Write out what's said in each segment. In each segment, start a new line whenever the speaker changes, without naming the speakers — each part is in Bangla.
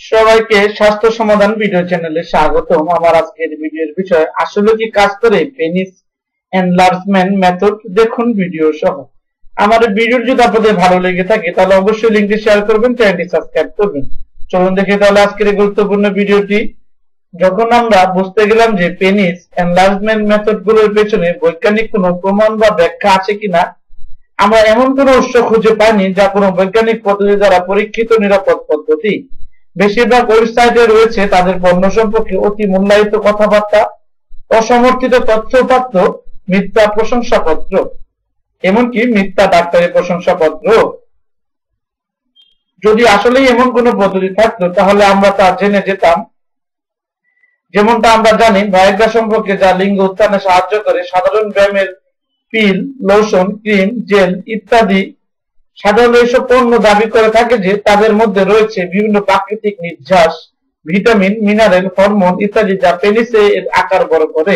সবাইকে স্বাস্থ্য সমাধান ভিডিও চ্যানেলে স্বাগতম। আমার আজকের ভিডিওর বিষয় আসলে কি কাজ করে পেনিস এনলার্জমেন্ট মেথড, দেখুন ভিডিও সহ। আমার ভিডিও যদি আপনাদের ভালো লেগে থাকে তাহলে অবশ্যই লিংকটি শেয়ার করবেন, চ্যানেলটি সাবস্ক্রাইব করবেন। চলুন দেখি তাহলে আজকের এই গুরুত্বপূর্ণ ভিডিওটি। যখন আমরা বুঝতে গেলাম যে পেনিস এনলার্জমেন্ট মেথড গুলোর পেছনে বৈজ্ঞানিক কোনো প্রমাণ বা ব্যাখ্যা আছে কিনা, আমরা এমন কোনো উৎস খুঁজে পাইনি যা কোনো বৈজ্ঞানিক পদ্ধতি দ্বারা পরীক্ষিত নিরাপদ পদ্ধতি। বেশিরভাগ ওয়েবসাইটে রয়েছে তাদের পণ্য সম্পর্কে অতি মূল্যায়িত কথাবার্তা, অসমর্থিত তথ্যপাত্র, মিথ্যা প্রশংসাপত্র, এমনকি মিথ্যা ডাক্তারি প্রশংসাপত্র। যদি আসলেই এমন কোনো পদ্ধতি থাকতো তাহলে আমরা তা জেনে যেতাম। যেমনটা আমরা জানি ভায়াগ্রা সম্পর্কে, যা লিঙ্গ উত্থানে সাহায্য করে। সাধারণ ব্যায়ামের পিল, লোশন, ক্রিম, জেল ইত্যাদি সাধারণত এইসব পণ্য দাবি করে থাকে যে তাদের মধ্যে রয়েছে বিভিন্ন প্রাকৃতিক নির্যাস, ভিটামিন, মিনারেল, হরমোন ইত্যাদি, যা পেনিসে এর আকার বড় করে।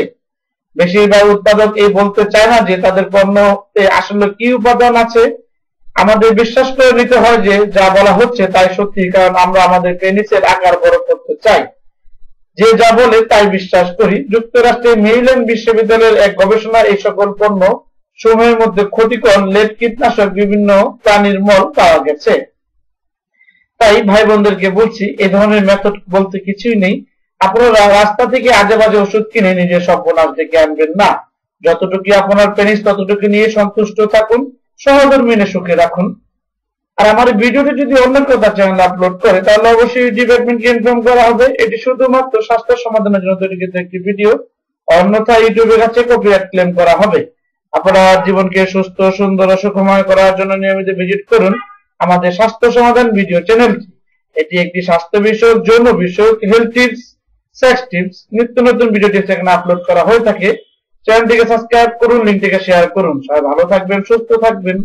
বেশিরভাগ উৎপাদক এই বলতে চায় না যে তাদের পণ্যতে আসলে কি উপাদান আছে। আমাদের বিশ্বাস করে নিতে হয় যে যা বলা হচ্ছে তাই সত্যি, কারণ আমরা আমাদের পেনিসের আকার বড় করতে চাই। যে যা বলে তাই বিশ্বাস করি। যুক্তরাষ্ট্রের মেরিল্যান্ড বিশ্ববিদ্যালয়ের এক গবেষণায় এই সকল পণ্য সমূহের মধ্যে ক্ষতিকর লেড কীটনাশক বিভিন্ন প্রাণীর মল পাওয়া গেছে। তাই ভাই বোনদেরকে বলছি, এই ধরনের মেথড বলতে কিছুই নেই। আপনারা রাস্তা থেকে আজে বাজে ওষুধ কিনে নিজের সর্বনাশ ডেকে আনবেন না। যতটুকু আপনার পেনিস ততটুকু নিয়ে সন্তুষ্ট থাকুন, সহধর্মী মেনে সুখে রাখুন। আর আমার ভিডিওটি যদি অন্য কেউ তার চ্যানেলে আপলোড করে তাহলে অবশ্যই ডিপার্টমেন্টকে ইনফর্ম করা হবে। এটি শুধুমাত্র স্বাস্থ্য সমাধানের জন্য তৈরিকৃত একটি ভিডিও, অন্যথায় ইউটিউবের কাছে কপিরাইট ক্লেম করা হবে। আপনার জীবনকে সুস্থ, সুন্দর ও সুখময় করার জন্য নিয়মিত ভিজিট করুন আমাদের স্বাস্থ্য সমাধান ভিডিও চ্যানেলটি। এটি একটি স্বাস্থ্য বিষয়ক, যৌন বিষয়ক, হেলথ টিপস, সেক্স টিপস, নিত্য নতুন ভিডিও টিপস এখানে আপলোড করা হয়ে থাকে। চ্যানেলটিকে সাবস্ক্রাইব করুন, লিংকটিকে শেয়ার করুন। সবাই ভালো থাকবেন, সুস্থ থাকবেন।